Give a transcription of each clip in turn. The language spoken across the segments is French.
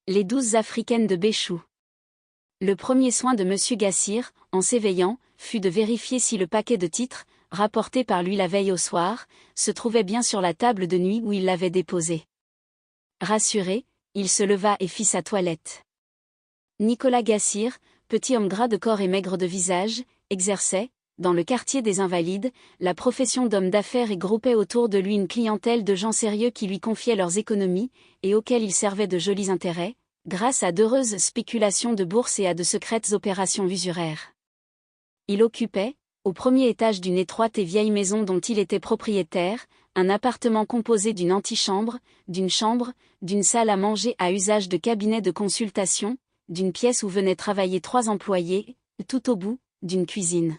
Les 12 africaines de Béchou. Le premier soin de Monsieur Gassir, en s'éveillant, fut de vérifier si le paquet de titres, rapporté par lui la veille au soir, se trouvait bien sur la table de nuit où il l'avait déposé. Rassuré, il se leva et fit sa toilette. Nicolas Gassir, petit homme gras de corps et maigre de visage, exerçait, dans le quartier des Invalides, la profession d'homme d'affaires et groupait autour de lui une clientèle de gens sérieux qui lui confiaient leurs économies, et auxquels il servait de jolis intérêts, grâce à d'heureuses spéculations de bourse et à de secrètes opérations usuraires. Il occupait, au premier étage d'une étroite et vieille maison dont il était propriétaire, un appartement composé d'une antichambre, d'une chambre, d'une salle à manger à usage de cabinet de consultation, d'une pièce où venaient travailler 3 employés, tout au bout, d'une cuisine.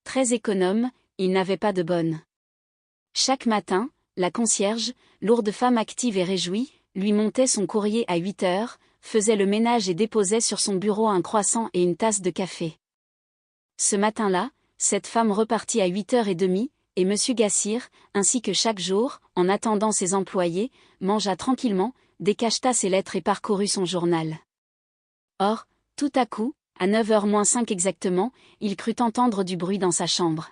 Très économe, il n'avait pas de bonne. Chaque matin, la concierge, lourde femme active et réjouie, lui montait son courrier à 8 heures, faisait le ménage et déposait sur son bureau un croissant et une tasse de café. Ce matin-là, cette femme repartit à 8h30, et M. Gassir, ainsi que chaque jour, en attendant ses employés, mangea tranquillement, décacheta ses lettres et parcourut son journal. Or, tout à coup, à 9h-5 exactement, il crut entendre du bruit dans sa chambre.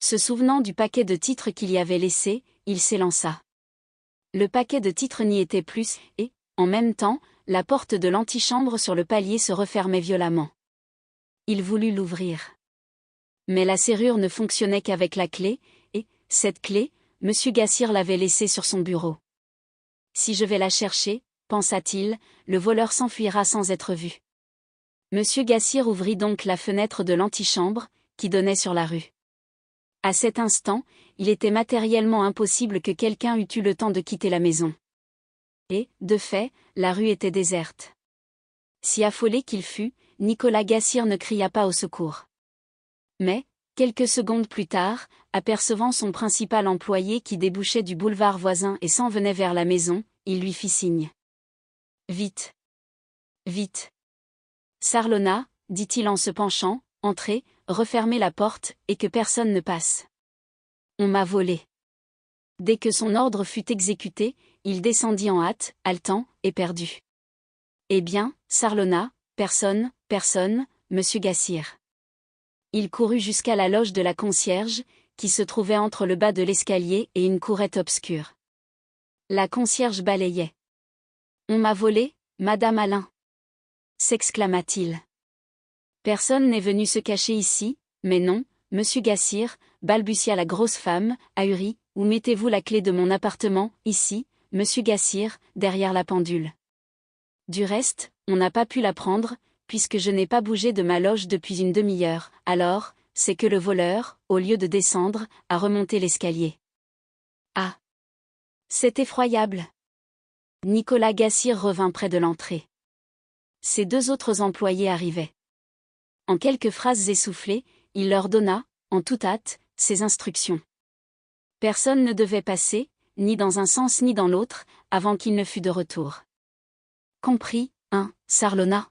Se souvenant du paquet de titres qu'il y avait laissé, il s'élança. Le paquet de titres n'y était plus, et, en même temps, la porte de l'antichambre sur le palier se refermait violemment. Il voulut l'ouvrir. Mais la serrure ne fonctionnait qu'avec la clé, et, cette clé, M. Gassir l'avait laissée sur son bureau. Si je vais la chercher, pensa-t-il, le voleur s'enfuira sans être vu. M. Gassir ouvrit donc la fenêtre de l'antichambre, qui donnait sur la rue. À cet instant, il était matériellement impossible que quelqu'un eût eu le temps de quitter la maison. Et, de fait, la rue était déserte. Si affolé qu'il fût, Nicolas Gassir ne cria pas au secours. Mais, quelques secondes plus tard, apercevant son principal employé qui débouchait du boulevard voisin et s'en venait vers la maison, il lui fit signe. « Vite. Vite. » Sarlona, dit-il en se penchant, entrez, refermez la porte, et que personne ne passe. On m'a volé. Dès que son ordre fut exécuté, il descendit en hâte, haletant, éperdu. Eh bien, Sarlona, personne, monsieur Gassir. Il courut jusqu'à la loge de la concierge, qui se trouvait entre le bas de l'escalier et une courette obscure. La concierge balayait. On m'a volé, Madame Alain, s'exclama-t-il. Personne n'est venu se cacher ici, mais non, monsieur Gassir, balbutia la grosse femme, ahurie, où mettez-vous la clé de mon appartement, ici, monsieur Gassir, derrière la pendule. Du reste, on n'a pas pu la prendre, puisque je n'ai pas bougé de ma loge depuis une demi-heure, alors, c'est que le voleur, au lieu de descendre, a remonté l'escalier. Ah! C'est effroyable! Nicolas Gassir revint près de l'entrée. Ses 2 autres employés arrivaient. En quelques phrases essoufflées, il leur donna, en toute hâte, ses instructions. Personne ne devait passer, ni dans un sens ni dans l'autre, avant qu'il ne fût de retour. Compris, hein, Sarlona?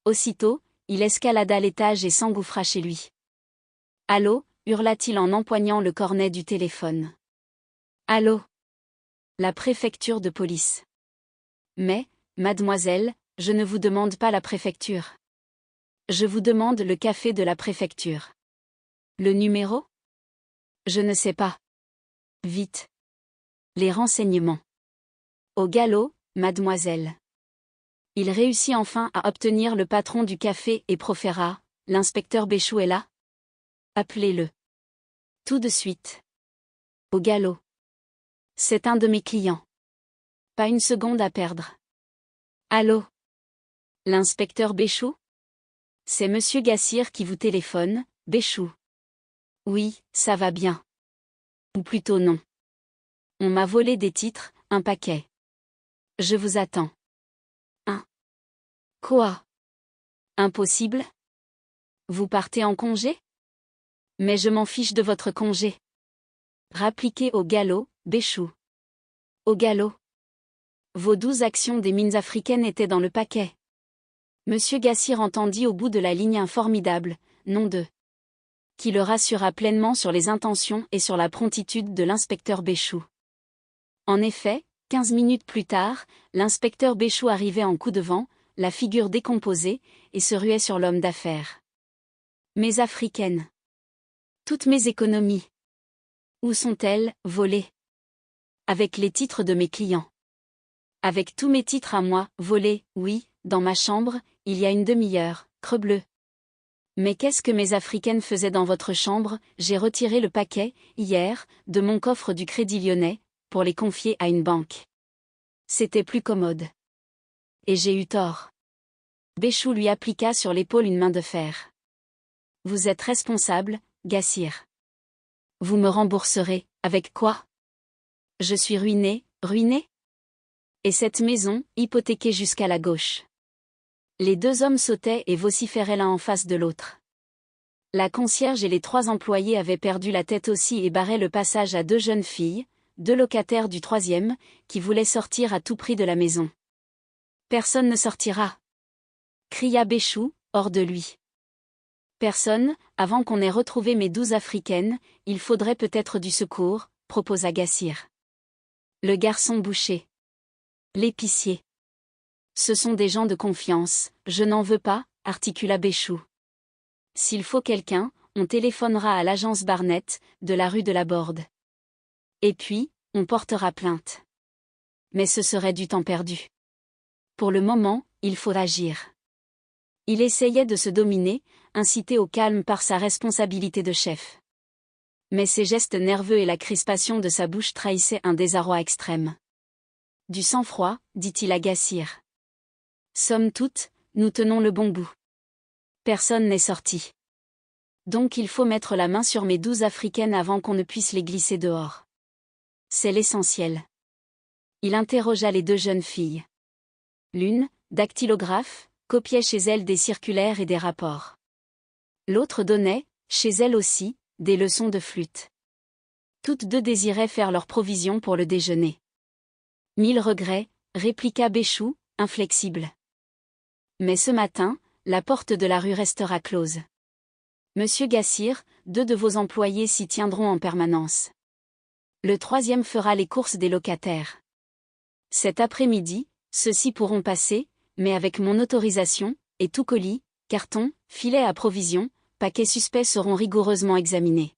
Aussitôt, il escalada l'étage et s'engouffra chez lui. Allô, hurla-t-il en empoignant le cornet du téléphone. Allô? La préfecture de police. Mais, mademoiselle, je ne vous demande pas la préfecture. Je vous demande le café de la préfecture. Le numéro? Je ne sais pas. Vite. Les renseignements. Au galop, mademoiselle. Il réussit enfin à obtenir le patron du café et proféra, l'inspecteur Béchou est là? Appelez-le. Tout de suite. Au galop. C'est un de mes clients. Pas une seconde à perdre. Allô? L'inspecteur Béchou? C'est monsieur Gassir qui vous téléphone, Béchou. Oui, ça va bien. Ou plutôt non. On m'a volé des titres, un paquet. Je vous attends. Quoi? Impossible? Vous partez en congé? Mais je m'en fiche de votre congé. Rappliquez au galop, Béchou. Au galop. Vos 12 actions des mines africaines étaient dans le paquet. Monsieur Gassir entendit au bout de la ligne un formidable « nom de » qui le rassura pleinement sur les intentions et sur la promptitude de l'inspecteur Béchou. En effet, 15 minutes plus tard, l'inspecteur Béchou arrivait en coup de vent, la figure décomposée, et se ruait sur l'homme d'affaires. Mes africaines. Toutes mes économies. Où sont-elles, volées? Avec les titres de mes clients. Avec tous mes titres à moi, volés, oui, dans ma chambre, il y a une demi-heure, crebleu. Mais qu'est-ce que mes africaines faisaient dans votre chambre? J'ai retiré le paquet, hier, de mon coffre du Crédit Lyonnais, pour les confier à une banque. C'était plus commode. Et j'ai eu tort. Béchou lui appliqua sur l'épaule une main de fer. Vous êtes responsable, Gassir. Vous me rembourserez, avec quoi? Je suis ruiné, ruiné? Et cette maison, hypothéquée jusqu'à la gauche. Les deux hommes sautaient et vociféraient l'un en face de l'autre. La concierge et les 3 employés avaient perdu la tête aussi et barraient le passage à 2 jeunes filles, 2 locataires du 3e, qui voulaient sortir à tout prix de la maison. Personne ne sortira, cria Béchou, hors de lui. Personne, avant qu'on ait retrouvé mes 12 africaines, il faudrait peut-être du secours, proposa Gassir. Le garçon boucher. L'épicier. Ce sont des gens de confiance, je n'en veux pas, articula Béchou. S'il faut quelqu'un, on téléphonera à l'agence Barnett, de la rue de la Borde. Et puis, on portera plainte. Mais ce serait du temps perdu. Pour le moment, il faut agir. Il essayait de se dominer, incité au calme par sa responsabilité de chef. Mais ses gestes nerveux et la crispation de sa bouche trahissaient un désarroi extrême. Du sang-froid, dit-il à Gassir. Somme toute, nous tenons le bon bout. Personne n'est sorti. Donc il faut mettre la main sur mes 12 africaines avant qu'on ne puisse les glisser dehors. C'est l'essentiel. Il interrogea les 2 jeunes filles. L'une, dactylographe, copiait chez elle des circulaires et des rapports. L'autre donnait, chez elle aussi, des leçons de flûte. Toutes 2 désiraient faire leur provision pour le déjeuner. 1000 regrets, répliqua Béchou, inflexible. Mais ce matin, la porte de la rue restera close. Monsieur Gassir, 2 de vos employés s'y tiendront en permanence. Le 3e fera les courses des locataires. Cet après-midi, ceux-ci pourront passer, mais avec mon autorisation, et tout colis, carton, filet à provision, paquets suspects seront rigoureusement examinés.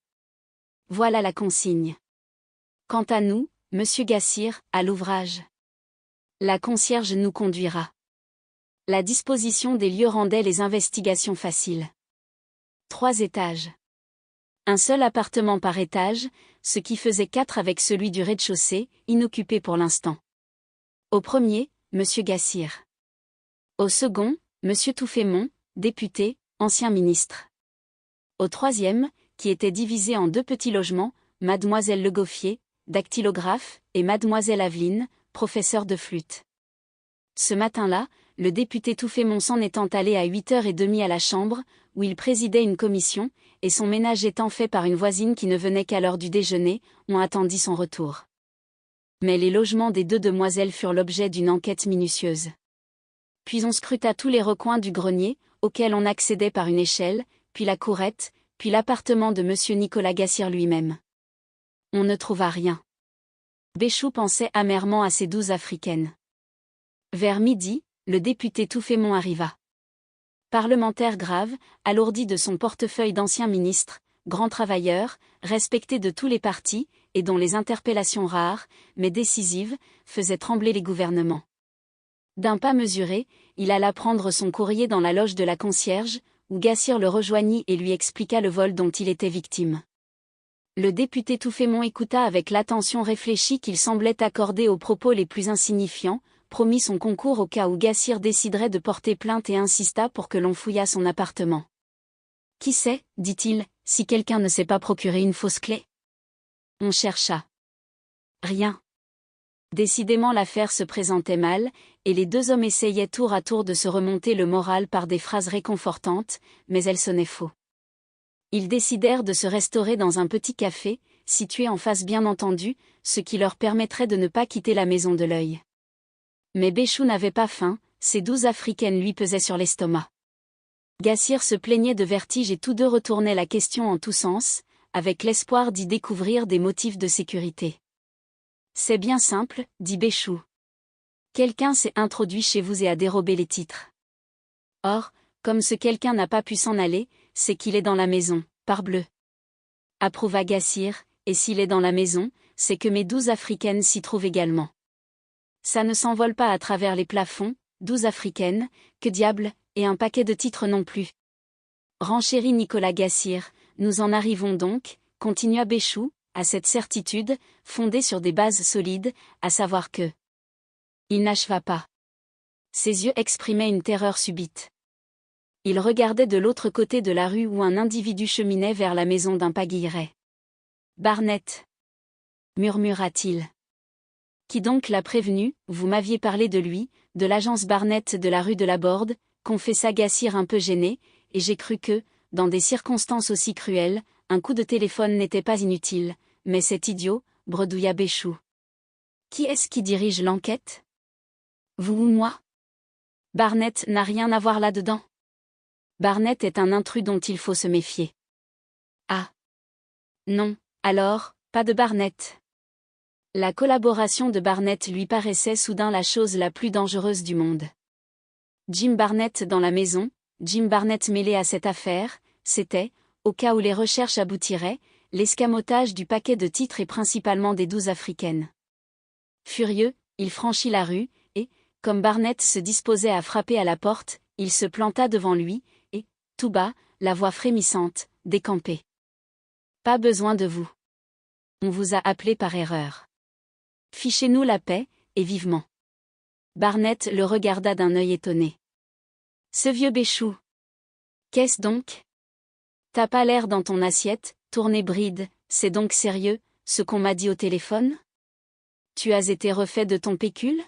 Voilà la consigne. Quant à nous, monsieur Gassir, à l'ouvrage. La concierge nous conduira. La disposition des lieux rendait les investigations faciles. 3 étages. Un seul appartement par étage, ce qui faisait 4 avec celui du rez-de-chaussée, inoccupé pour l'instant. Au premier, monsieur Gassir. Au second, monsieur Touffémont, député, ancien ministre. Au 3e, qui était divisé en 2 petits logements, mademoiselle Le Goffier, dactylographe, et mademoiselle Aveline, professeure de flûte. Ce matin-là, le député Touffémont s'en étant allé à 8h30 à la chambre, où il présidait une commission, et son ménage étant fait par une voisine qui ne venait qu'à l'heure du déjeuner, on attendit son retour. Mais les logements des 2 demoiselles furent l'objet d'une enquête minutieuse. Puis on scruta tous les recoins du grenier, auquel on accédait par une échelle, puis la courette, puis l'appartement de monsieur Nicolas Gassir lui-même. On ne trouva rien. Béchou pensait amèrement à ses 12 africaines. Vers midi, le député Touffémont arriva. Parlementaire grave, alourdi de son portefeuille d'ancien ministre, grand travailleur, respecté de tous les partis, et dont les interpellations rares, mais décisives, faisaient trembler les gouvernements. D'un pas mesuré, il alla prendre son courrier dans la loge de la concierge, où Gassir le rejoignit et lui expliqua le vol dont il était victime. Le député Touffémont écouta avec l'attention réfléchie qu'il semblait accorder aux propos les plus insignifiants, promit son concours au cas où Gassir déciderait de porter plainte et insista pour que l'on fouillât son appartement. Qui sait, dit-il, si quelqu'un ne s'est pas procuré une fausse clé? On chercha. Rien. Décidément l'affaire se présentait mal, et les 2 hommes essayaient tour à tour de se remonter le moral par des phrases réconfortantes, mais elles sonnaient faux. Ils décidèrent de se restaurer dans un petit café, situé en face bien entendu, ce qui leur permettrait de ne pas quitter la maison de l'œil. Mais Béchou n'avait pas faim, ces 12 africaines lui pesaient sur l'estomac. Gassir se plaignait de vertige et tous 2 retournaient la question en tous sens, avec l'espoir d'y découvrir des motifs de sécurité. C'est bien simple, dit Béchou. Quelqu'un s'est introduit chez vous et a dérobé les titres. Or, comme ce quelqu'un n'a pas pu s'en aller, c'est qu'il est dans la maison, parbleu. Approuva Gassir, et s'il est dans la maison, c'est que mes 12 africaines s'y trouvent également. Ça ne s'envole pas à travers les plafonds, 12 africaines, que diable, et un paquet de titres non plus. Renchérit Nicolas Gassir, nous en arrivons donc, continua Béchou, à cette certitude, fondée sur des bases solides, à savoir que. Il n'acheva pas. Ses yeux exprimaient une terreur subite. Il regardait de l'autre côté de la rue où un individu cheminait vers la maison d'un Paguilleret. Barnett, murmura-t-il. Qui donc l'a prévenu, vous m'aviez parlé de lui, de l'agence Barnett de la rue de la Borde, confessa Gassir un peu gêné, et j'ai cru que, dans des circonstances aussi cruelles, un coup de téléphone n'était pas inutile, mais c'est idiot, bredouilla Béchou. Qui est-ce qui dirige l'enquête? Vous ou moi? Barnett n'a rien à voir là-dedans. Barnett est un intrus dont il faut se méfier. Ah. Non, alors, pas de Barnett. La collaboration de Barnett lui paraissait soudain la chose la plus dangereuse du monde. Jim Barnett dans la maison, Jim Barnett mêlé à cette affaire, c'était, au cas où les recherches aboutiraient, l'escamotage du paquet de titres et principalement des 12 africaines. Furieux, il franchit la rue, et, comme Barnett se disposait à frapper à la porte, il se planta devant lui, et, tout bas, la voix frémissante, décampé. Pas besoin de vous. On vous a appelé par erreur. Fichez-nous la paix, et vivement. Barnett le regarda d'un œil étonné. Ce vieux Béchou. Qu'est-ce donc? T'as pas l'air dans ton assiette, tourné bride, c'est donc sérieux, ce qu'on m'a dit au téléphone? Tu as été refait de ton pécule?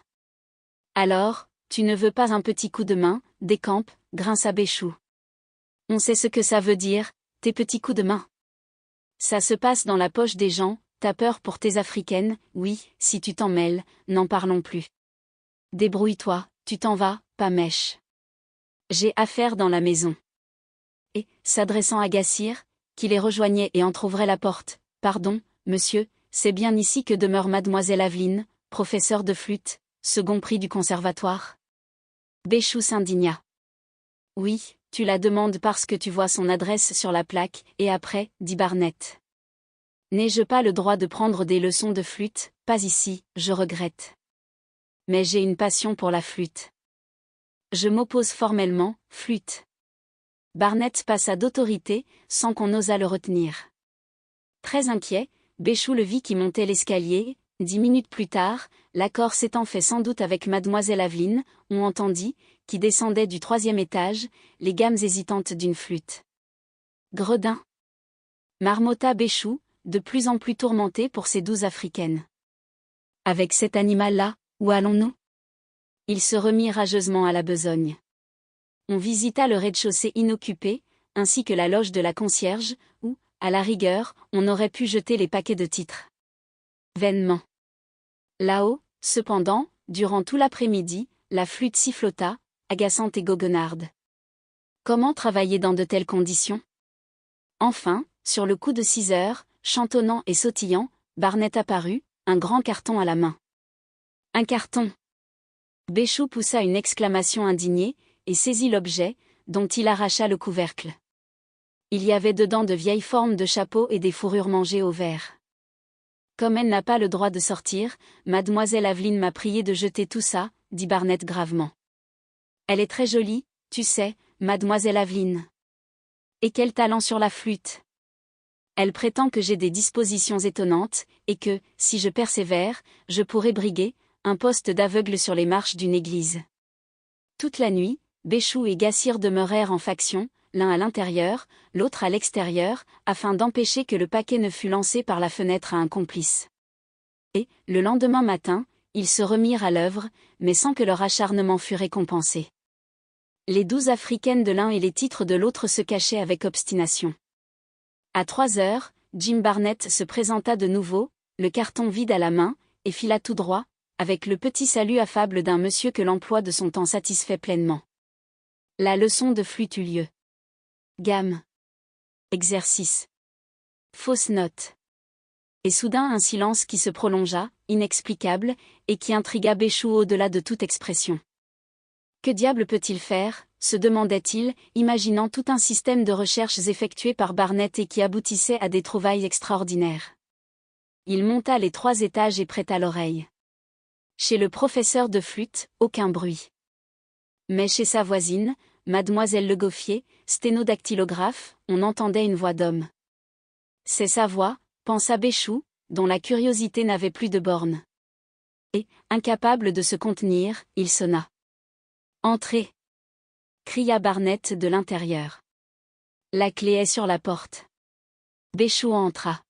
Alors, tu ne veux pas un petit coup de main, décampe, grinça Béchou. On sait ce que ça veut dire, tes petits coups de main. Ça se passe dans la poche des gens, t'as peur pour tes africaines, oui, si tu t'en mêles, n'en parlons plus. Débrouille-toi, tu t'en vas, pas mèche. J'ai affaire dans la maison. Et, s'adressant à Gassir, qui les rejoignait et entr'ouvrait la porte, pardon, monsieur, c'est bien ici que demeure mademoiselle Aveline, professeure de flûte, second prix du conservatoire? Béchou s'indigna. Oui, tu la demandes parce que tu vois son adresse sur la plaque, et après, dit Barnett. N'ai-je pas le droit de prendre des leçons de flûte? Pas ici, je regrette. Mais j'ai une passion pour la flûte. Je m'oppose formellement, flûte. Barnett passa d'autorité, sans qu'on osât le retenir. Très inquiet, Béchou le vit qui montait l'escalier. 10 minutes plus tard, l'accord s'étant fait sans doute avec mademoiselle Aveline, on entendit, qui descendait du 3e étage, les gammes hésitantes d'une flûte. Gredin. Marmotta Béchou, de plus en plus tourmenté pour ses 12 africaines. Avec cet animal-là, où allons-nous? Il se remit rageusement à la besogne. On visita le rez-de-chaussée inoccupé, ainsi que la loge de la concierge, où, à la rigueur, on aurait pu jeter les paquets de titres. Vainement. Là-haut, cependant, durant tout l'après-midi, la flûte sifflota, agaçante et goguenarde. Comment travailler dans de telles conditions? Enfin, sur le coup de 6 heures, chantonnant et sautillant, Barnett apparut, un grand carton à la main. Un carton! Béchou poussa une exclamation indignée, et saisit l'objet, dont il arracha le couvercle. Il y avait dedans de vieilles formes de chapeaux et des fourrures mangées au verre. Comme elle n'a pas le droit de sortir, mademoiselle Aveline m'a prié de jeter tout ça, dit Barnett gravement. Elle est très jolie, tu sais, mademoiselle Aveline. Et quel talent sur la flûte! Elle prétend que j'ai des dispositions étonnantes, et que, si je persévère, je pourrai briguer un poste d'aveugle sur les marches d'une église. Toute la nuit, Béchou et Gassir demeurèrent en faction, l'un à l'intérieur, l'autre à l'extérieur, afin d'empêcher que le paquet ne fût lancé par la fenêtre à un complice. Et, le lendemain matin, ils se remirent à l'œuvre, mais sans que leur acharnement fût récompensé. Les 12 africaines de l'un et les titres de l'autre se cachaient avec obstination. À 3 heures, Jim Barnett se présenta de nouveau, le carton vide à la main, et fila tout droit, avec le petit salut affable d'un monsieur que l'emploi de son temps satisfait pleinement. La leçon de flûte eut lieu. Gamme. Exercice. Fausse note. Et soudain un silence qui se prolongea, inexplicable, et qui intrigua Béchou au-delà de toute expression. Que diable peut-il faire, se demandait-il, imaginant tout un système de recherches effectuées par Barnett et qui aboutissait à des trouvailles extraordinaires. Il monta les 3 étages et prêta l'oreille. Chez le professeur de flûte, aucun bruit. Mais chez sa voisine, mademoiselle Legoffier, sténodactylographe, on entendait une voix d'homme. C'est sa voix, pensa Béchou, dont la curiosité n'avait plus de bornes. Et, incapable de se contenir, il sonna. « Entrez !» cria Barnett de l'intérieur. « La clé est sur la porte. » Béchou entra.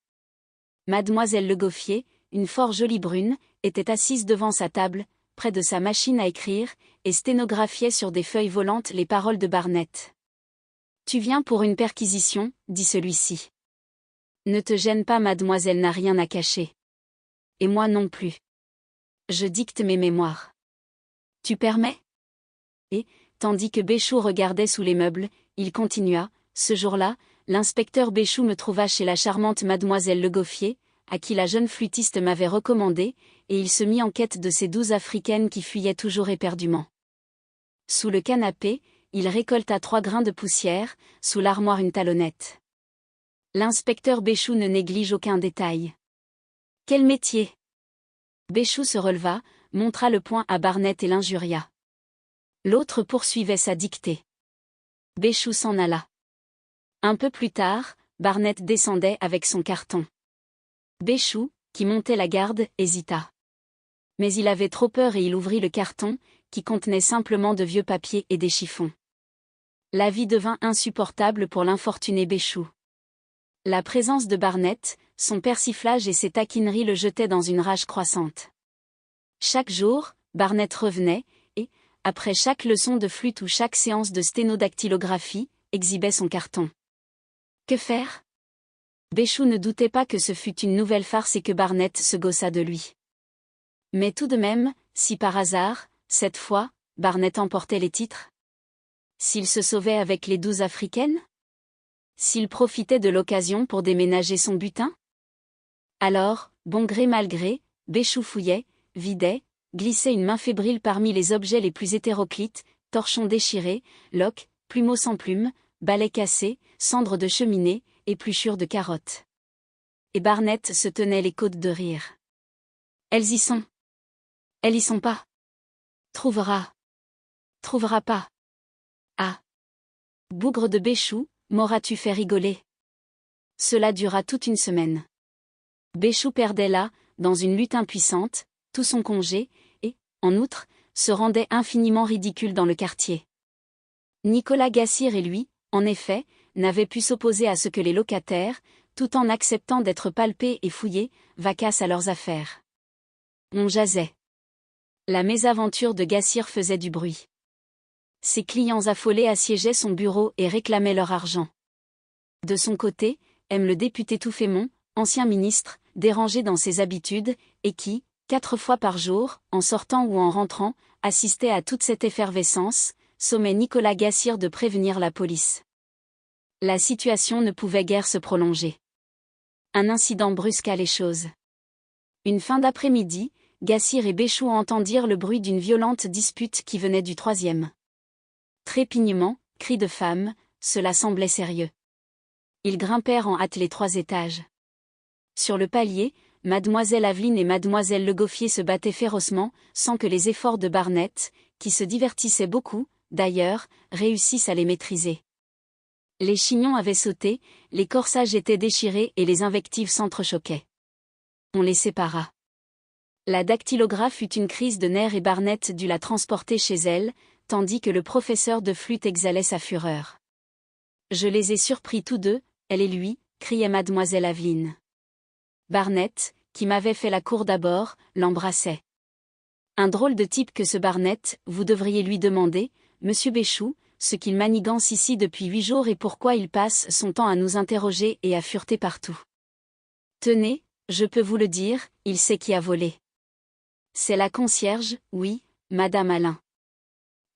Mademoiselle Legoffier, une fort jolie brune, était assise devant sa table, près de sa machine à écrire, et sténographiait sur des feuilles volantes les paroles de Barnett. « Tu viens pour une perquisition, dit celui-ci. Ne te gêne pas, mademoiselle n'a rien à cacher. Et moi non plus. Je dicte mes mémoires. Tu permets ? Et, tandis que Béchou regardait sous les meubles, il continua, ce jour-là, l'inspecteur Béchou me trouva chez la charmante mademoiselle Legoffier, à qui la jeune flûtiste m'avait recommandé, et il se mit en quête de ces 12 africaines qui fuyaient toujours éperdument. Sous le canapé, il récolta 3 grains de poussière, sous l'armoire une talonnette. L'inspecteur Béchou ne néglige aucun détail. Quel métier ? Béchou se releva, montra le poing à Barnett et l'injuria. L'autre poursuivait sa dictée. Béchou s'en alla. Un peu plus tard, Barnett descendait avec son carton. Béchou, qui montait la garde, hésita. Mais il avait trop peur et il ouvrit le carton, qui contenait simplement de vieux papiers et des chiffons. La vie devint insupportable pour l'infortuné Béchou. La présence de Barnett, son persiflage et ses taquineries le jetaient dans une rage croissante. Chaque jour, Barnett revenait, et, après chaque leçon de flûte ou chaque séance de sténodactylographie, exhibait son carton. Que faire ? Béchou ne doutait pas que ce fût une nouvelle farce et que Barnett se gaussât de lui. Mais tout de même, si par hasard, cette fois, Barnett emportait les titres ? S'il se sauvait avec les 12 africaines ? S'il profitait de l'occasion pour déménager son butin ? Alors, bon gré mal gré, Béchou fouillait, vidait, glissait une main fébrile parmi les objets les plus hétéroclites, torchons déchirés, loques, plumeaux sans plumes, balais cassés, cendres de cheminée, épluchures de carottes. Et Barnett se tenait les côtes de rire. Elles y sont. Elles y sont pas. Trouvera. Trouvera pas. Ah. Bougre de Béchou, m'auras-tu fait rigoler ? Cela dura toute une semaine. Béchou perdait là, dans une lutte impuissante, tout son congé, et, en outre, se rendait infiniment ridicule dans le quartier. Nicolas Gassir et lui, en effet, n'avaient pu s'opposer à ce que les locataires, tout en acceptant d'être palpés et fouillés, vaquassent à leurs affaires. On jasait. La mésaventure de Gassir faisait du bruit. Ses clients affolés assiégeaient son bureau et réclamaient leur argent. De son côté, le député Touffémont, ancien ministre, dérangé dans ses habitudes, et qui, 4 fois par jour, en sortant ou en rentrant, assistait à toute cette effervescence, sommait Nicolas Gassir de prévenir la police. La situation ne pouvait guère se prolonger. Un incident brusqua les choses. Une fin d'après-midi, Gassir et Béchou entendirent le bruit d'une violente dispute qui venait du 3e. Trépignements, cris de femmes, cela semblait sérieux. Ils grimpèrent en hâte les 3 étages. Sur le palier, mademoiselle Aveline et mademoiselle Legoffier se battaient férocement, sans que les efforts de Barnett, qui se divertissait beaucoup, d'ailleurs, réussissent à les maîtriser. Les chignons avaient sauté, les corsages étaient déchirés et les invectives s'entrechoquaient. On les sépara. La dactylographe eut une crise de nerfs et Barnett dut la transporter chez elle, tandis que le professeur de flûte exhalait sa fureur. « Je les ai surpris tous deux, elle et lui », criait mademoiselle Aveline. Barnett, qui m'avait fait la cour d'abord, l'embrassait. « Un drôle de type que ce Barnett, vous devriez lui demander, monsieur Béchou, ce qu'il manigance ici depuis 8 jours et pourquoi il passe son temps à nous interroger et à fureter partout. Tenez, je peux vous le dire, il sait qui a volé. C'est la concierge, oui, madame Alain.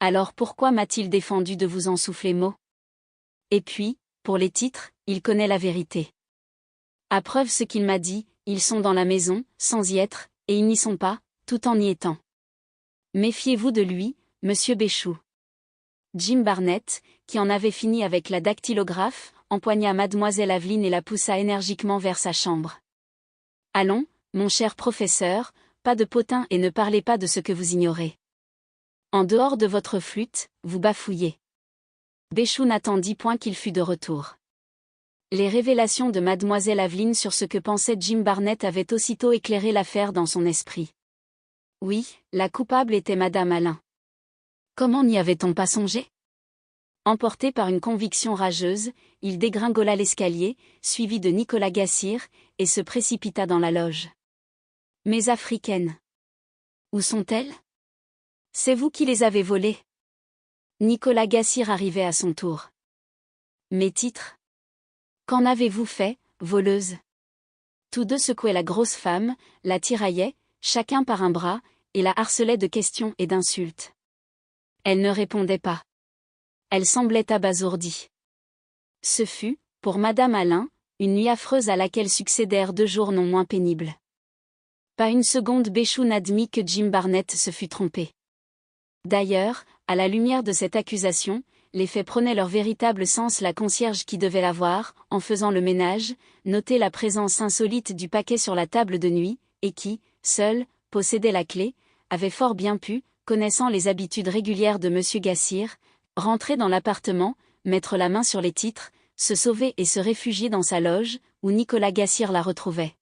Alors pourquoi m'a-t-il défendu de vous en souffler mot ? Et puis, pour les titres, il connaît la vérité. À preuve ce qu'il m'a dit, ils sont dans la maison, sans y être, et ils n'y sont pas, tout en y étant. Méfiez-vous de lui, monsieur Béchou. Jim Barnett, qui en avait fini avec la dactylographe, empoigna mademoiselle Aveline et la poussa énergiquement vers sa chambre. Allons, mon cher professeur, pas de potin et ne parlez pas de ce que vous ignorez. En dehors de votre flûte, vous bafouillez. Béchou n'attendit point qu'il fût de retour. Les révélations de mademoiselle Aveline sur ce que pensait Jim Barnett avaient aussitôt éclairé l'affaire dans son esprit. Oui, la coupable était madame Alain. Comment n'y avait-on pas songé? Emporté par une conviction rageuse, il dégringola l'escalier, suivi de Nicolas Gassir, et se précipita dans la loge. Mes africaines. Où sont-elles? C'est vous qui les avez volées. Nicolas Gassir arrivait à son tour. Mes titres? Qu'en avez-vous fait, voleuse? Tous deux secouaient la grosse femme, la tiraillaient, chacun par un bras, et la harcelaient de questions et d'insultes. Elle ne répondait pas. Elle semblait abasourdie. Ce fut, pour madame Alain, une nuit affreuse à laquelle succédèrent 2 jours non moins pénibles. Pas une seconde Béchou n'admit que Jim Barnett se fût trompé. D'ailleurs, à la lumière de cette accusation, les faits prenaient leur véritable sens. La concierge qui devait l'avoir, en faisant le ménage, notait la présence insolite du paquet sur la table de nuit, et qui, seule, possédait la clé, avait fort bien pu, connaissant les habitudes régulières de M. Gassir, rentrer dans l'appartement, mettre la main sur les titres, se sauver et se réfugier dans sa loge, où Nicolas Gassir la retrouvait.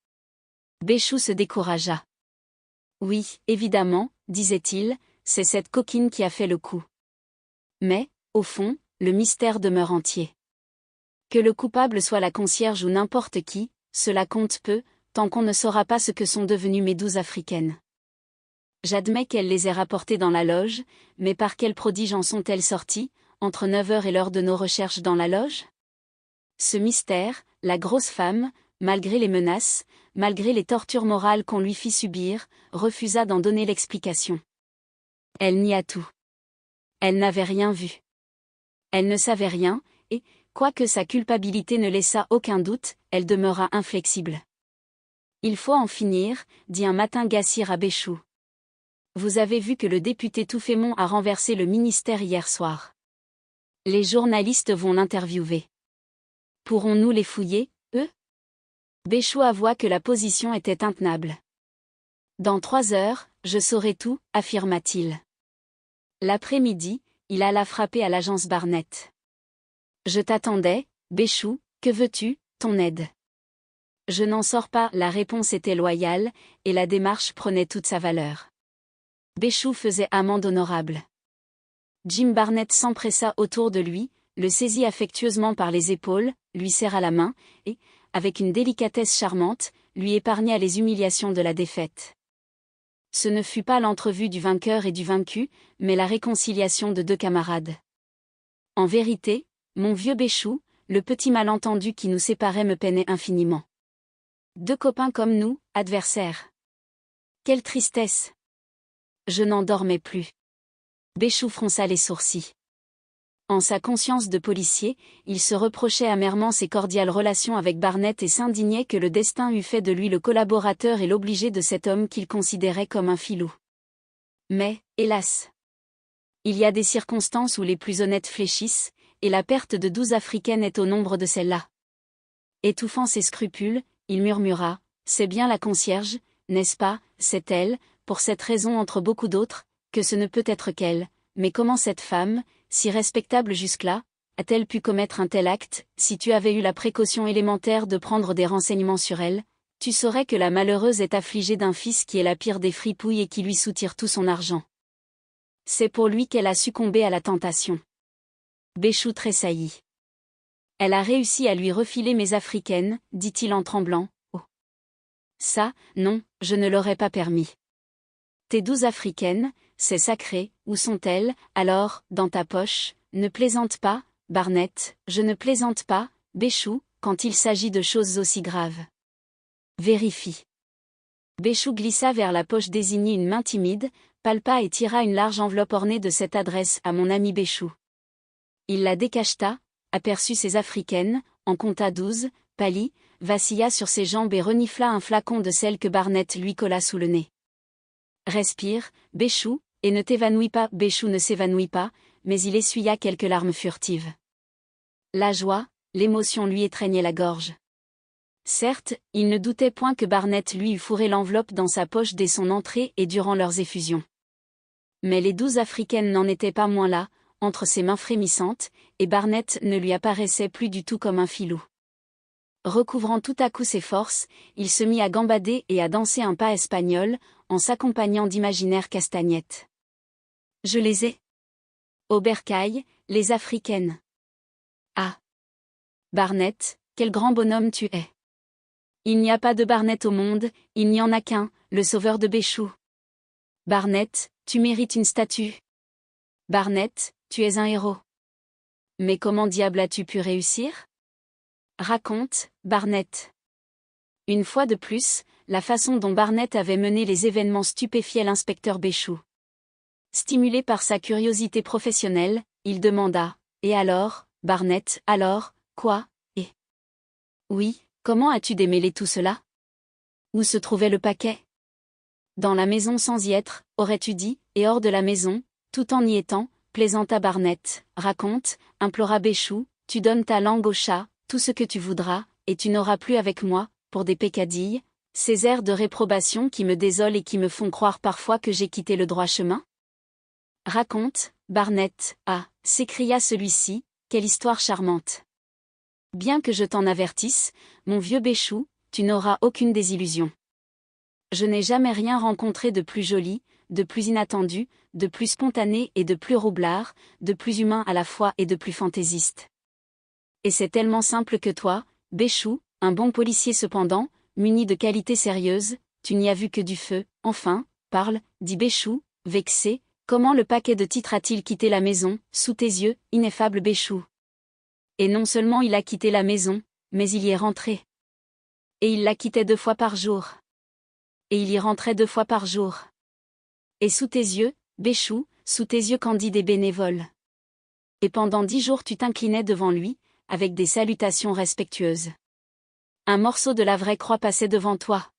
Béchou se découragea. Oui, évidemment, disait-il, c'est cette coquine qui a fait le coup. Mais, au fond, le mystère demeure entier. Que le coupable soit la concierge ou n'importe qui, cela compte peu, tant qu'on ne saura pas ce que sont devenues mes 12 africaines. J'admets qu'elle les ait rapportées dans la loge, mais par quel prodige en sont-elles sorties, entre 9h et l'heure de nos recherches dans la loge? Ce mystère, la grosse femme, malgré les menaces, malgré les tortures morales qu'on lui fit subir, refusa d'en donner l'explication. Elle nia tout. Elle n'avait rien vu. Elle ne savait rien, et, quoique sa culpabilité ne laissât aucun doute, elle demeura inflexible. Il faut en finir, dit un matin Gassir à Béchou. Vous avez vu que le député Touffémont a renversé le ministère hier soir. Les journalistes vont l'interviewer. Pourrons-nous les fouiller, eux? Béchou avoua que la position était intenable. Dans 3 heures, je saurai tout, affirma-t-il. L'après-midi, il alla frapper à l'agence Barnett. Je t'attendais, Béchou, que veux-tu, ton aide? Je n'en sors pas, la réponse était loyale, et la démarche prenait toute sa valeur. Béchou faisait amende honorable. Jim Barnett s'empressa autour de lui, le saisit affectueusement par les épaules, lui serra la main, et, avec une délicatesse charmante, lui épargna les humiliations de la défaite. Ce ne fut pas l'entrevue du vainqueur et du vaincu, mais la réconciliation de 2 camarades. En vérité, mon vieux Béchou, le petit malentendu qui nous séparait me peinait infiniment. 2 copains comme nous, adversaires. Quelle tristesse! Je n'en dormais plus. Béchou fronça les sourcils. En sa conscience de policier, il se reprochait amèrement ses cordiales relations avec Barnett et s'indignait que le destin eût fait de lui le collaborateur et l'obligé de cet homme qu'il considérait comme un filou. Mais, hélas! Il y a des circonstances où les plus honnêtes fléchissent, et la perte de 12 africaines est au nombre de celles-là. Étouffant ses scrupules, il murmura, « C'est bien la concierge, n'est-ce pas, c'est elle, pour cette raison entre beaucoup d'autres, que ce ne peut être qu'elle, mais comment cette femme, si respectable jusque-là, a-t-elle pu commettre un tel acte? Si tu avais eu la précaution élémentaire de prendre des renseignements sur elle, tu saurais que la malheureuse est affligée d'un fils qui est la pire des fripouilles et qui lui soutire tout son argent. C'est pour lui qu'elle a succombé à la tentation. » Béchou tressaillit. « Elle a réussi à lui refiler mes africaines, dit-il en tremblant. Oh. Ça, non, je ne l'aurais pas permis. Tes 12 africaines, c'est sacré, où sont-elles, alors, dans ta poche? Ne plaisante pas, Barnett, je ne plaisante pas, Béchou, quand il s'agit de choses aussi graves. Vérifie. » Béchou glissa vers la poche désignée une main timide, palpa et tira une large enveloppe ornée de cette adresse à mon ami Béchou. Il la décacheta, aperçut ses africaines, en compta 12, pâlit, vacilla sur ses jambes et renifla un flacon de sel que Barnett lui colla sous le nez. Respire, Béchou, et ne t'évanouis pas. Béchou ne s'évanouit pas, mais il essuya quelques larmes furtives. La joie, l'émotion lui étreignait la gorge. Certes, il ne doutait point que Barnett lui eût fourré l'enveloppe dans sa poche dès son entrée et durant leurs effusions. Mais les 12 africaines n'en étaient pas moins là, entre ses mains frémissantes, et Barnett ne lui apparaissait plus du tout comme un filou. Recouvrant tout à coup ses forces, il se mit à gambader et à danser un pas espagnol, en s'accompagnant d'imaginaires castagnettes. Je les ai. Au bercail, les africaines. Ah! Barnett, quel grand bonhomme tu es! Il n'y a pas de Barnett au monde, il n'y en a qu'un, le sauveur de Béchou. Barnett, tu mérites une statue. Barnett, tu es un héros. Mais comment diable as-tu pu réussir? Raconte, Barnett. Une fois de plus, la façon dont Barnett avait mené les événements stupéfiait l'inspecteur Béchou. Stimulé par sa curiosité professionnelle, il demanda, « Et alors, Barnett, alors, quoi, et... » Oui, comment as-tu démêlé tout cela? Où se trouvait le paquet? Dans la maison sans y être, aurais-tu dit, et hors de la maison, tout en y étant, plaisanta Barnett. Raconte, implora Béchou, tu donnes ta langue au chat, tout ce que tu voudras, et tu n'auras plus avec moi, pour des peccadilles, ces airs de réprobation qui me désolent et qui me font croire parfois que j'ai quitté le droit chemin? Raconte, Barnett. Ah, s'écria celui-ci, quelle histoire charmante. Bien que je t'en avertisse, mon vieux Béchou, tu n'auras aucune désillusion. Je n'ai jamais rien rencontré de plus joli, de plus inattendu, de plus spontané et de plus roublard, de plus humain à la fois et de plus fantaisiste. Et c'est tellement simple que toi, Béchou, un bon policier cependant, muni de qualités sérieuses, tu n'y as vu que du feu. Enfin, parle, dit Béchou, vexé, comment le paquet de titres a-t-il quitté la maison, sous tes yeux, ineffable Béchou? Et non seulement il a quitté la maison, mais il y est rentré. Et il la quittait 2 fois par jour. Et il y rentrait 2 fois par jour. Et sous tes yeux, Béchou, sous tes yeux candides et bénévoles. Et pendant 10 jours tu t'inclinais devant lui, avec des salutations respectueuses. Un morceau de la vraie croix passait devant toi.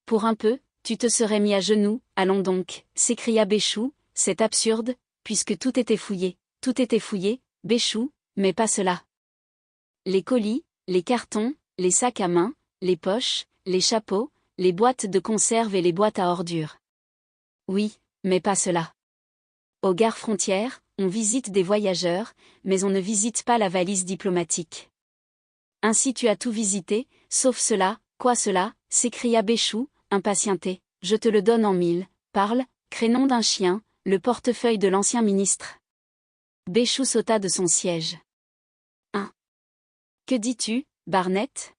Pour un peu, tu te serais mis à genoux, allons donc, s'écria Béchou, c'est absurde, puisque tout était fouillé, Béchou, mais pas cela. Les colis, les cartons, les sacs à main, les poches, les chapeaux, les boîtes de conserve et les boîtes à ordures. Oui, mais pas cela. Aux gares frontières, on visite des voyageurs, mais on ne visite pas la valise diplomatique. Ainsi tu as tout visité, sauf cela. Quoi cela? S'écria Béchou, impatienté. Je te le donne en 1000. Parle, crénom d'un chien, le portefeuille de l'ancien ministre. Béchou sauta de son siège. Que dis-tu, Barnett?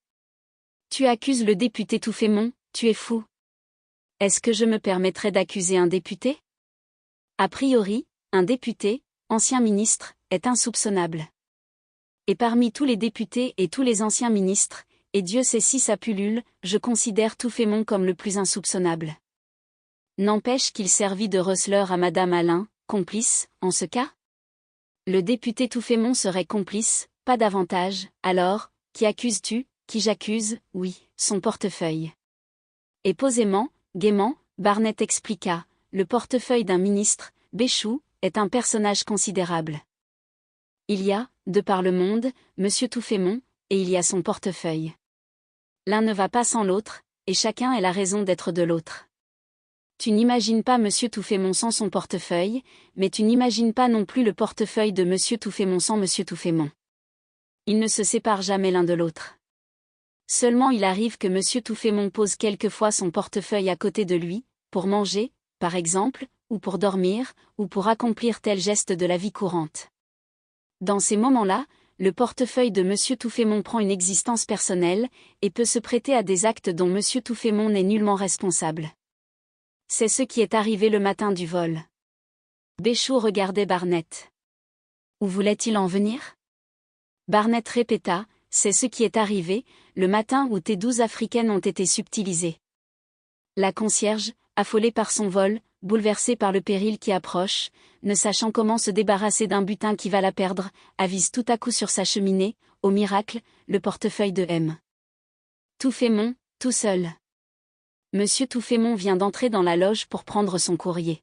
Tu accuses le député Touffémont, tu es fou. Est-ce que je me permettrais d'accuser un député? A priori, un député, ancien ministre, est insoupçonnable. Et parmi tous les députés et tous les anciens ministres, et Dieu sait si ça pullule, je considère Touffémont comme le plus insoupçonnable. N'empêche qu'il servit de receleur à Madame Alain, complice, en ce cas? Le député Touffémont serait complice, pas davantage. Alors, qui accuses-tu? Qui j'accuse? Oui, son portefeuille. Et posément, gaiement, Barnett expliqua, le portefeuille d'un ministre, Béchou, est un personnage considérable. Il y a, de par le monde, Monsieur Touffémont, et il y a son portefeuille. L'un ne va pas sans l'autre, et chacun est la raison d'être de l'autre. Tu n'imagines pas Monsieur Touffémont sans son portefeuille, mais tu n'imagines pas non plus le portefeuille de Monsieur Touffémont sans Monsieur Touffémont. Ils ne se séparent jamais l'un de l'autre. Seulement il arrive que Monsieur Touffémont pose quelquefois son portefeuille à côté de lui, pour manger, par exemple, ou pour dormir, ou pour accomplir tel geste de la vie courante. Dans ces moments-là, le portefeuille de Monsieur Touffémont prend une existence personnelle, et peut se prêter à des actes dont Monsieur Touffémont n'est nullement responsable. C'est ce qui est arrivé le matin du vol. Béchou regardait Barnett. Où voulait-il en venir? Barnett répéta, c'est ce qui est arrivé, le matin où tes 12 africaines ont été subtilisées. La concierge, affolée par son vol, bouleversée par le péril qui approche, ne sachant comment se débarrasser d'un butin qui va la perdre, avise tout à coup sur sa cheminée, au miracle, le portefeuille de M. Touffémont, tout seul. Monsieur Touffémont vient d'entrer dans la loge pour prendre son courrier.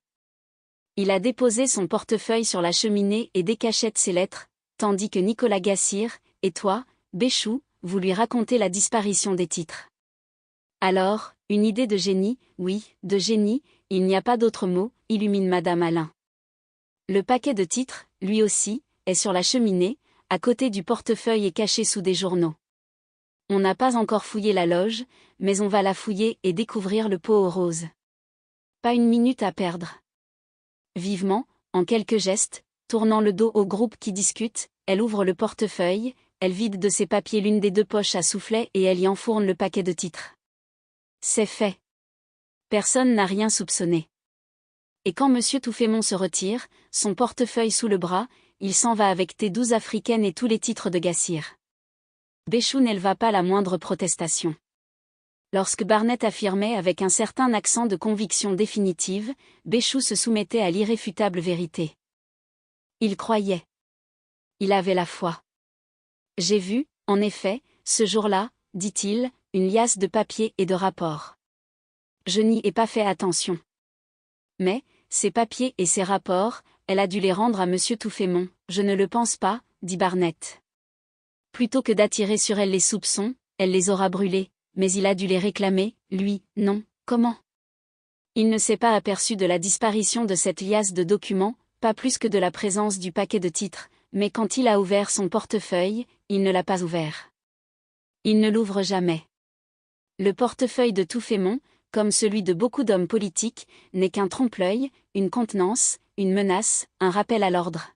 Il a déposé son portefeuille sur la cheminée et décachette ses lettres, tandis que Nicolas Gassire, et toi, Béchou, vous lui racontez la disparition des titres. Alors, une idée de génie, oui, de génie, il n'y a pas d'autre mot, illumine Madame Alain. Le paquet de titres, lui aussi, est sur la cheminée, à côté du portefeuille et caché sous des journaux. On n'a pas encore fouillé la loge, mais on va la fouiller et découvrir le pot aux roses. Pas une minute à perdre. Vivement, en quelques gestes, tournant le dos au groupe qui discute, elle ouvre le portefeuille, elle vide de ses papiers l'une des deux poches à soufflet et elle y enfourne le paquet de titres. C'est fait. Personne n'a rien soupçonné. Et quand Monsieur Touffémont se retire, son portefeuille sous le bras, il s'en va avec tes 12 africaines et tous les titres de Gassire. Béchou n'éleva pas la moindre protestation. Lorsque Barnett affirmait avec un certain accent de conviction définitive, Béchou se soumettait à l'irréfutable vérité. Il croyait. Il avait la foi. J'ai vu, en effet, ce jour-là, dit-il, une liasse de papiers et de rapports. Je n'y ai pas fait attention. Mais, ces papiers et ces rapports, elle a dû les rendre à Monsieur Touffémont, je ne le pense pas, dit Barnett. Plutôt que d'attirer sur elle les soupçons, elle les aura brûlés, mais il a dû les réclamer, lui, non, comment? Il ne s'est pas aperçu de la disparition de cette liasse de documents, pas plus que de la présence du paquet de titres, mais quand il a ouvert son portefeuille, il ne l'a pas ouvert. Il ne l'ouvre jamais. Le portefeuille de Touffémont, comme celui de beaucoup d'hommes politiques, n'est qu'un trompe-l'œil, une contenance, une menace, un rappel à l'ordre.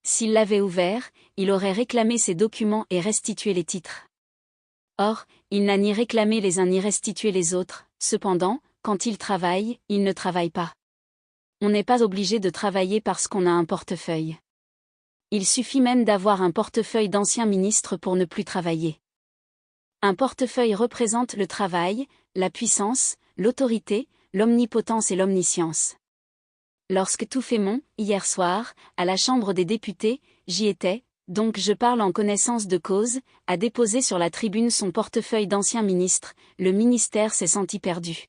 S'il l'avait ouvert, il aurait réclamé ses documents et restitué les titres. Or, il n'a ni réclamé les uns ni restitué les autres, cependant, quand il travaille, il ne travaille pas. On n'est pas obligé de travailler parce qu'on a un portefeuille. Il suffit même d'avoir un portefeuille d'ancien ministre pour ne plus travailler. Un portefeuille représente le travail, la puissance, l'autorité, l'omnipotence et l'omniscience. Lorsque Touffémont, hier soir, à la Chambre des députés, j'y étais, donc je parle en connaissance de cause, a déposé sur la tribune son portefeuille d'ancien ministre, le ministère s'est senti perdu.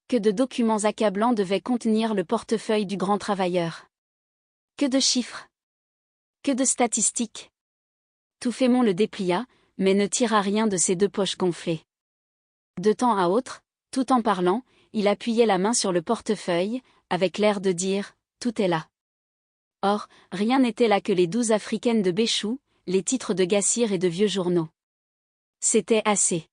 Que de documents accablants devaient contenir le portefeuille du grand travailleur. Que de chiffres. Que de statistiques. Touffémont le déplia, mais ne tira rien de ses deux poches gonflées. De temps à autre, tout en parlant, il appuyait la main sur le portefeuille, avec l'air de dire « Tout est là ». Or, rien n'était là que les 12 africaines de Béchou, les titres de Gassire et de vieux journaux. C'était assez.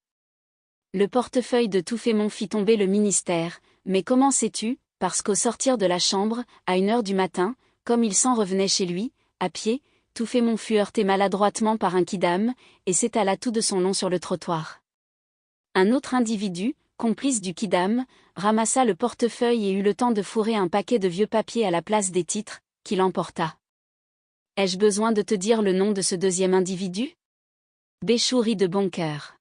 Le portefeuille de Touffémont fit tomber le ministère, mais comment sais-tu, parce qu'au sortir de la chambre, à 1h du matin, comme il s'en revenait chez lui, à pied, Touffémont fut heurté maladroitement par un quidam, et s'étala tout de son long sur le trottoir. Un autre individu, complice du quidam, ramassa le portefeuille et eut le temps de fourrer un paquet de vieux papiers à la place des titres, qu'il emporta. Ai-je besoin de te dire le nom de ce deuxième individu? Béchou rit de bon cœur.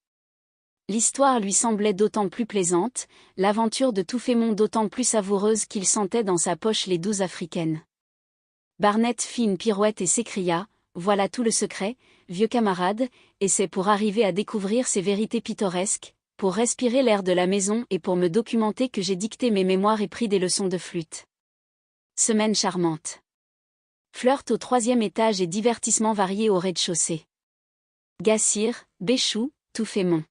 L'histoire lui semblait d'autant plus plaisante, l'aventure de Touffémont d'autant plus savoureuse qu'il sentait dans sa poche les 12 africaines. Barnett fit une pirouette et s'écria, « Voilà tout le secret, vieux camarade, et c'est pour arriver à découvrir ces vérités pittoresques, pour respirer l'air de la maison et pour me documenter que j'ai dicté mes mémoires et pris des leçons de flûte. Semaine charmante. Flirt au 3e étage et divertissements variés au rez-de-chaussée. Gassire, Béchou, Touffémont.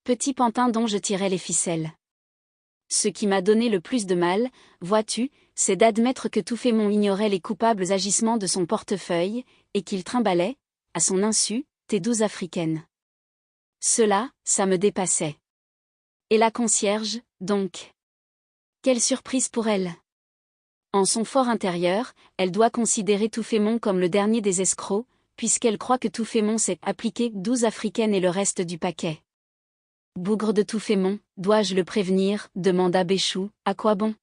Petit pantin dont je tirais les ficelles. Ce qui m'a donné le plus de mal, vois-tu, c'est d'admettre que Touffémont ignorait les coupables agissements de son portefeuille, et qu'il trimballait, à son insu, tes 12 africaines. Cela, ça me dépassait. Et la concierge, donc. Quelle surprise pour elle. En son fort intérieur, elle doit considérer Touffémont comme le dernier des escrocs, puisqu'elle croit que Touffémont s'est appliqué 12 africaines et le reste du paquet. Bougre de Touffémont, dois-je le prévenir, demanda Béchou, à quoi bon?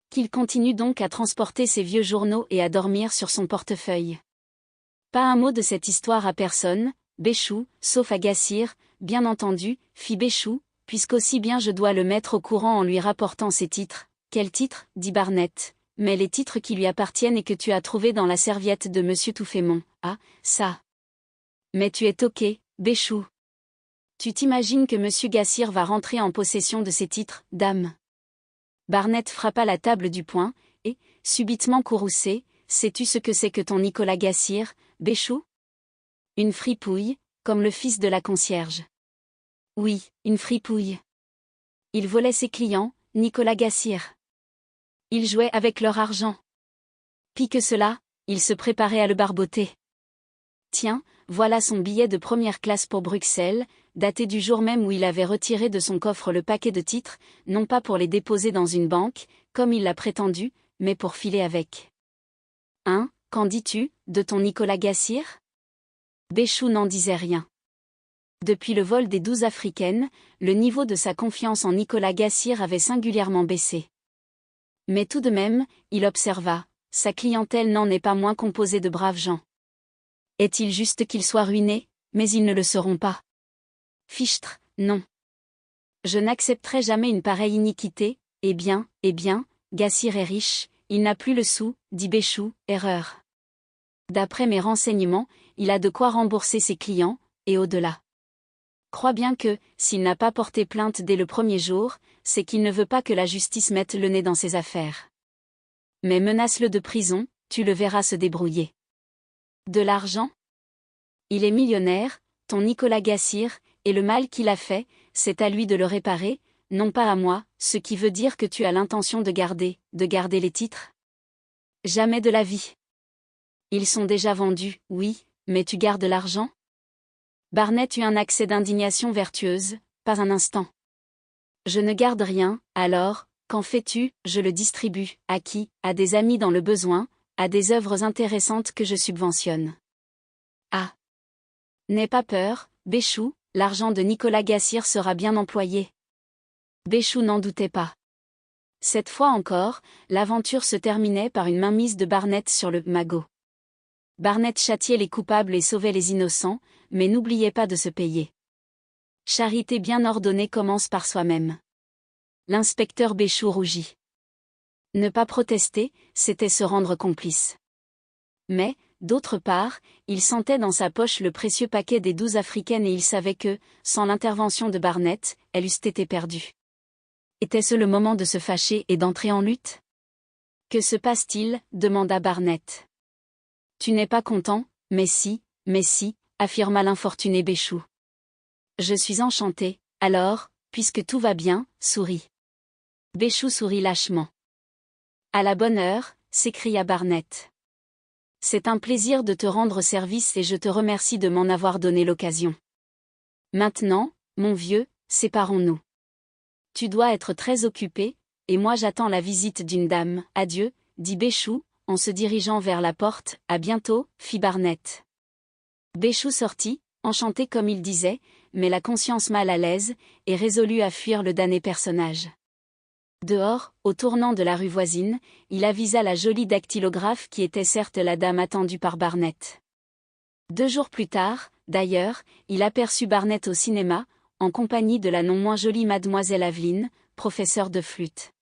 Qu'il continue donc à transporter ses vieux journaux et à dormir sur son portefeuille. Pas un mot de cette histoire à personne, Béchou, sauf à Gassire, bien entendu, fit Béchou, puisqu'aussi bien je dois le mettre au courant en lui rapportant ses titres, Quel titre, dit Barnett. Mais les titres qui lui appartiennent et que tu as trouvés dans la serviette de Monsieur Touffémont. Ah, ça. Mais tu es toqué, Béchou. Tu t'imagines que Monsieur Gassir va rentrer en possession de ces titres, dame? Barnett frappa la table du poing, et, subitement courroucé, sais-tu ce que c'est que ton Nicolas Gassir, Béchou? Une fripouille, comme le fils de la concierge. Oui, une fripouille. Il volait ses clients, Nicolas Gassir. Il jouait avec leur argent. Pis que cela, il se préparait à le barboter. Tiens, voilà son billet de première classe pour Bruxelles, daté du jour même où il avait retiré de son coffre le paquet de titres, non pas pour les déposer dans une banque, comme il l'a prétendu, mais pour filer avec. Hein, qu'en dis-tu, de ton Nicolas Gassir? Béchou n'en disait rien. Depuis le vol des 12 africaines, le niveau de sa confiance en Nicolas Gassir avait singulièrement baissé. Mais tout de même, il observa, sa clientèle n'en est pas moins composée de braves gens. Est-il juste qu'ils soient ruinés, mais ils ne le seront pas? Fichtre, non. Je n'accepterai jamais une pareille iniquité. Eh bien, Gassir est riche, il n'a plus le sou, dit Béchou, erreur. D'après mes renseignements, il a de quoi rembourser ses clients, et au-delà. Crois bien que, s'il n'a pas porté plainte dès le premier jour, c'est qu'il ne veut pas que la justice mette le nez dans ses affaires. Mais menace-le de prison, tu le verras se débrouiller. De l'argent? Il est millionnaire, ton Nicolas Gassir, et le mal qu'il a fait, c'est à lui de le réparer, non pas à moi, ce qui veut dire que tu as l'intention de garder les titres? Jamais de la vie. Ils sont déjà vendus, oui, mais tu gardes l'argent? Barnett eut un accès d'indignation vertueuse, pas un instant. Je ne garde rien, alors, qu'en fais-tu? Je le distribue, à qui? À des amis dans le besoin, à des œuvres intéressantes que je subventionne. Ah! N'aie pas peur, Béchou, l'argent de Nicolas Gassir sera bien employé. Béchou n'en doutait pas. Cette fois encore, l'aventure se terminait par une mainmise de Barnett sur le magot. Barnett châtiait les coupables et sauvait les innocents, mais n'oubliez pas de se payer. Charité bien ordonnée commence par soi-même. L'inspecteur Béchou rougit. Ne pas protester, c'était se rendre complice. Mais, d'autre part, il sentait dans sa poche le précieux paquet des 12 africaines et il savait que, sans l'intervention de Barnett, elles eussent été perdues. Était-ce le moment de se fâcher et d'entrer en lutte? Que se passe-t-il? Demanda Barnett. Tu n'es pas content? Mais si, affirma l'infortuné Béchou. Je suis enchanté, alors, puisque tout va bien, souris. Béchou sourit lâchement. À la bonne heure, s'écria Barnett. C'est un plaisir de te rendre service et je te remercie de m'en avoir donné l'occasion. Maintenant, mon vieux, séparons-nous. Tu dois être très occupé, et moi j'attends la visite d'une dame. Adieu, dit Béchou, en se dirigeant vers la porte. À bientôt, fit Barnett. Béchou sortit, enchanté comme il disait, mais la conscience mal à l'aise, et résolu à fuir le damné personnage. Dehors, au tournant de la rue voisine, il avisa la jolie dactylographe qui était certes la dame attendue par Barnett. 2 jours plus tard, d'ailleurs, il aperçut Barnett au cinéma, en compagnie de la non moins jolie mademoiselle Aveline, professeure de flûte.